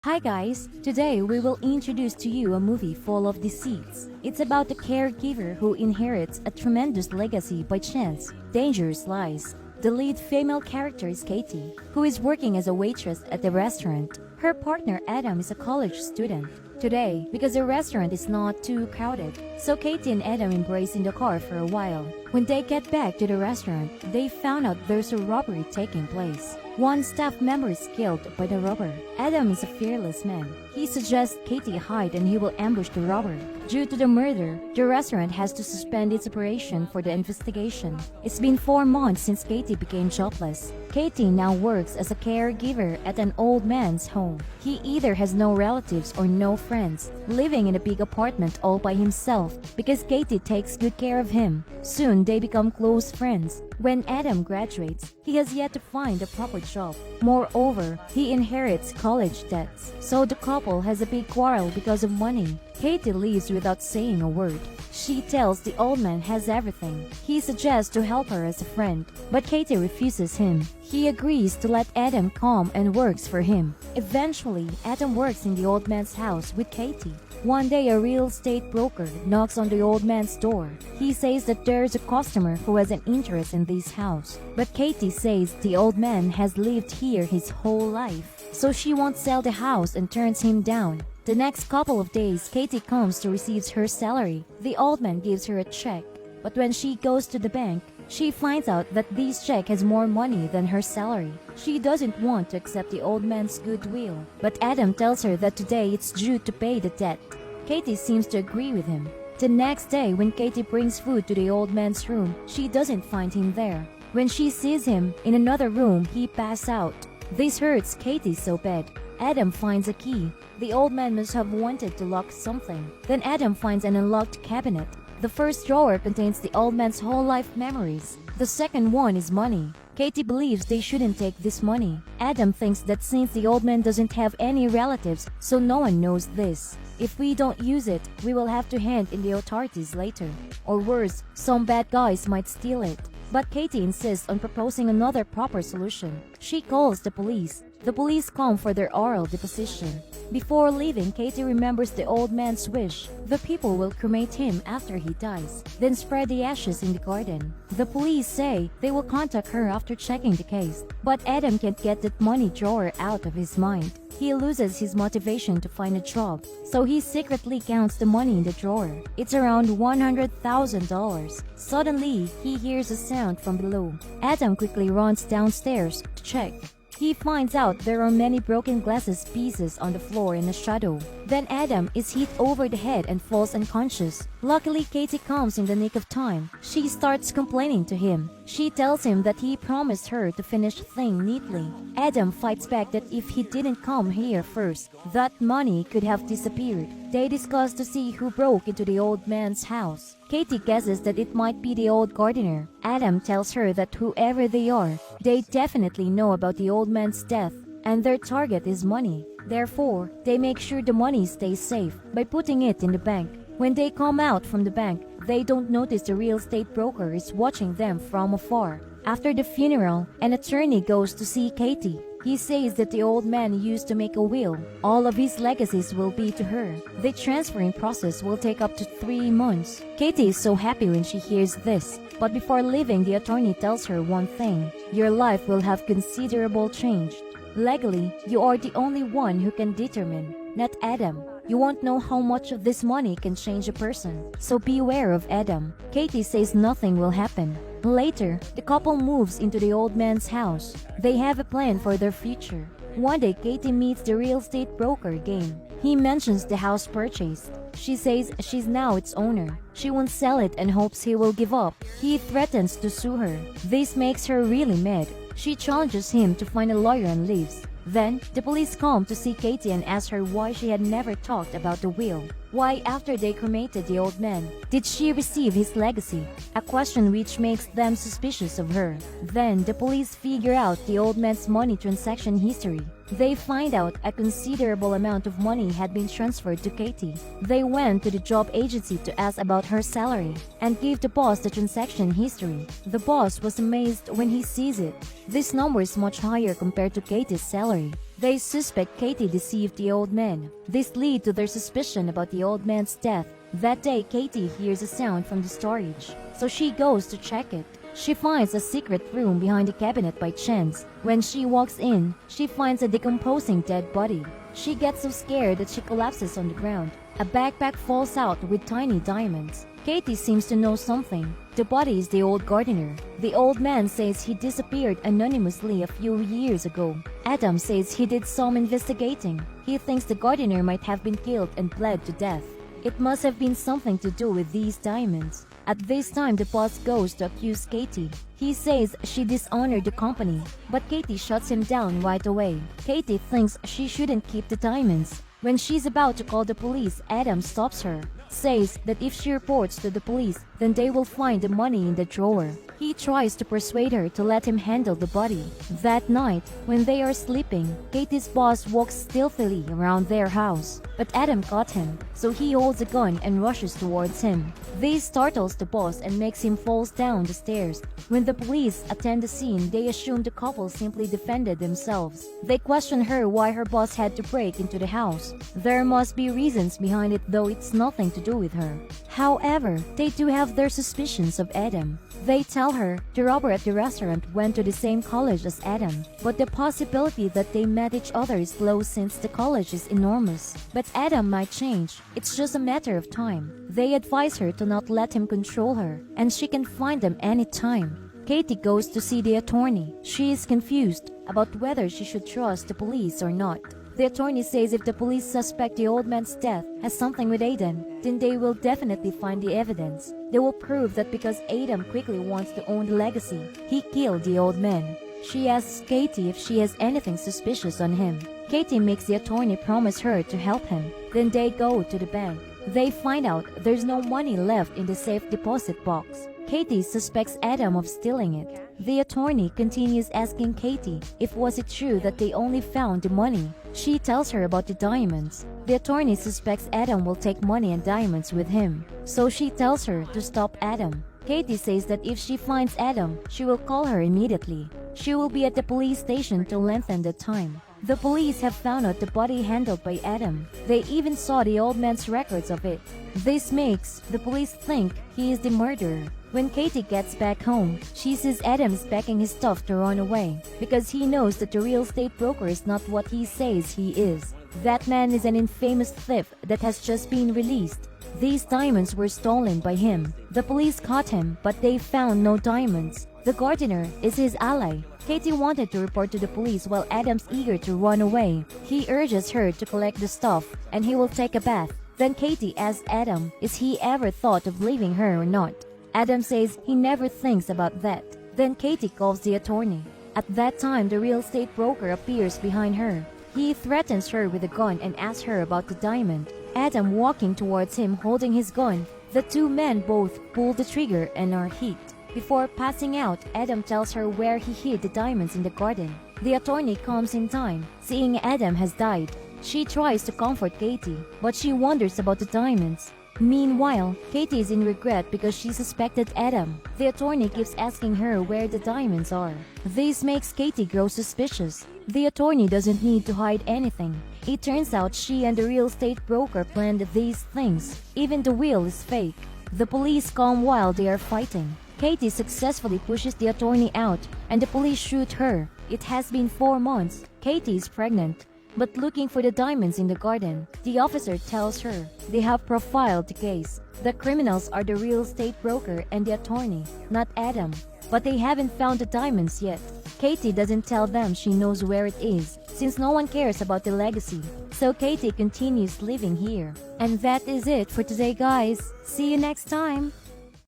Hi guys, today we will introduce to you a movie full of deceits. It's about a caregiver who inherits a tremendous legacy by chance. Dangerous lies. The lead female character is Katie, who is working as a waitress at the restaurant. Her partner Adam is a college student. Today, because the restaurant is not too crowded, so Katie and Adam embrace in the car for a while. When they get back to the restaurant, they found out there's a robbery taking place. One staff member is killed by the robber. Adam is a fearless man. He suggests Katie hide and he will ambush the robber. Due to the murder, the restaurant has to suspend its operation for the investigation. It's been 4 months since Katie became jobless. Katie now works as a caregiver at an old man's home. He either has no relatives or no friends, living in a big apartment all by himself because Katie takes good care of him. Soon they become close friends. When Adam graduates, he has yet to find a proper job. Moreover, he inherits college debts, so the couple has a big quarrel because of money. Katie leaves without saying a word. She tells the old man has everything. He suggests to help her as a friend, but Katie refuses him. He agrees to let Adam come and works for him. Eventually, Adam works in the old man's house with Katie. One day, a real estate broker knocks on the old man's door. He says that there's a customer who has an interest in this house. But Katie says the old man has lived here his whole life, so she won't sell the house and turns him down. The next couple of days, Katie comes to receive her salary. The old man gives her a check, but when she goes to the bank, she finds out that this check has more money than her salary. She doesn't want to accept the old man's goodwill, but Adam tells her that today it's due to pay the debt. Katie seems to agree with him. The next day, when Katie brings food to the old man's room, she doesn't find him there. When she sees him in another room, he passes out. This hurts Katie so bad. Adam finds a key. The old man must have wanted to lock something. Then Adam finds an unlocked cabinet. The first drawer contains the old man's whole life memories. The second one is money. Katie believes they shouldn't take this money. Adam thinks that since the old man doesn't have any relatives, so no one knows this. If we don't use it, we will have to hand in the authorities later. Or worse, some bad guys might steal it. But Katie insists on proposing another proper solution. She calls the police. The police come for their oral deposition. Before leaving, Katie remembers the old man's wish. The people will cremate him after he dies, then spread the ashes in the garden. The police say they will contact her after checking the case, but Adam can't get that money drawer out of his mind. He loses his motivation to find a job, so he secretly counts the money in the drawer. It's around $100,000. Suddenly, he hears a sound from below. Adam quickly runs downstairs to check. He finds out there are many broken glasses pieces on the floor in a shadow. Then Adam is hit over the head and falls unconscious. Luckily, Katie comes in the nick of time. She starts complaining to him. She tells him that he promised her to finish the thing neatly. Adam fights back that if he didn't come here first, that money could have disappeared. They discuss to see who broke into the old man's house. Katie guesses that it might be the old gardener. Adam tells her that whoever they are, they definitely know about the old man's death, and their target is money. Therefore, they make sure the money stays safe by putting it in the bank. When they come out from the bank, they don't notice the real estate broker is watching them from afar. After the funeral, an attorney goes to see Katie. He says that the old man used to make a will. All of his legacies will be to her. The transferring process will take up to 3 months. Katie is so happy when she hears this. But before leaving, the attorney tells her one thing. Your life will have considerable change. Legally, you are the only one who can determine, not Adam. You won't know how much of this money can change a person, so beware of Adam. Katie says nothing will happen. Later, the couple moves into the old man's house. They have a plan for their future. One day, Katie meets the real estate broker again. He mentions the house purchased. She says she's now its owner. She won't sell it and hopes he will give up. He threatens to sue her. This makes her really mad. She challenges him to find a lawyer and leaves. Then, the police come to see Katie and ask her why she had never talked about the will. Why, after they cremated the old man, did she receive his legacy? A question which makes them suspicious of her. Then, the police figure out the old man's money transaction history. They find out a considerable amount of money had been transferred to Katie. They went to the job agency to ask about her salary and gave the boss the transaction history. The boss was amazed when he sees it. This number is much higher compared to Katie's salary. They suspect Katie deceived the old man. This leads to their suspicion about the old man's death. That day, Katie hears a sound from the storage, so she goes to check it. She finds a secret room behind the cabinet by chance. When she walks in, she finds a decomposing dead body. She gets so scared that she collapses on the ground. A backpack falls out with tiny diamonds. Katie seems to know something. The body is the old gardener. The old man says he disappeared anonymously a few years ago. Adam says he did some investigating. He thinks the gardener might have been killed and bled to death. It must have been something to do with these diamonds. At this time, the boss goes to accuse Katie. He says she dishonored the company, but Katie shuts him down right away. Katie thinks she shouldn't keep the diamonds. When she's about to call the police, Adam stops her, says that if she reports to the police, then they will find the money in the drawer. He tries to persuade her to let him handle the body. That night, when they are sleeping, Katie's boss walks stealthily around their house. But Adam caught him, so he holds a gun and rushes towards him. This startles the boss and makes him fall down the stairs. When the police attend the scene, they assume the couple simply defended themselves. They question her why her boss had to break into the house. There must be reasons behind it, though it's nothing to do with her. However, they do have their suspicions of Adam. They tell her the robber at the restaurant went to the same college as Adam, but the possibility that they met each other is low since the college is enormous. But Adam might change. It's just a matter of time. They advise her to not let him control her, and she can find them anytime. Katie goes to see the attorney. She is confused about whether she should trust the police or not. The attorney says if the police suspect the old man's death has something with Adam, then they will definitely find the evidence. They will prove that because Adam quickly wants to own the legacy, he killed the old man. She asks Katie if she has anything suspicious on him. Katie makes the attorney promise her to help him. Then they go to the bank. They find out there's no money left in the safe deposit box. Katie suspects Adam of stealing it. The attorney continues asking Katie if was it true that they only found the money. She tells her about the diamonds. The attorney suspects Adam will take money and diamonds with him, so she tells her to stop Adam. Katie says that if she finds Adam, she will call her immediately. She will be at the police station to lengthen the time. The police have found out the body handled by Adam. They even saw the old man's records of it. This makes the police think he is the murderer. When Katie gets back home, she sees Adam packing his stuff to run away because he knows that the real estate broker is not what he says he is. That man is an infamous thief that has just been released. These diamonds were stolen by him. The police caught him, but they found no diamonds. The gardener is his ally. Katie wanted to report to the police while Adam's eager to run away. He urges her to collect the stuff and he will take a bath. Then Katie asks Adam is he ever thought of leaving her or not. Adam says he never thinks about that. Then Katie calls the attorney. At that time, the real estate broker appears behind her. He threatens her with a gun and asks her about the diamond. Adam walking towards him holding his gun. The two men both pull the trigger and are hit. Before passing out, Adam tells her where he hid the diamonds in the garden. The attorney comes in time, seeing Adam has died. She tries to comfort Katie, but she wonders about the diamonds. Meanwhile, Katie is in regret because she suspected Adam. The attorney keeps asking her where the diamonds are. This makes Katie grow suspicious. The attorney doesn't need to hide anything. It turns out she and the real estate broker planned these things. Even the will is fake. The police come while they are fighting. Katie successfully pushes the attorney out and the police shoot her. It has been 4 months. Katie is pregnant, but looking for the diamonds in the garden. The officer tells her they have profiled the case. The criminals are the real estate broker and the attorney, not Adam. But they haven't found the diamonds yet. Katie doesn't tell them she knows where it is, since no one cares about the legacy. So Katie continues living here. And that is it for today, guys. See you next time!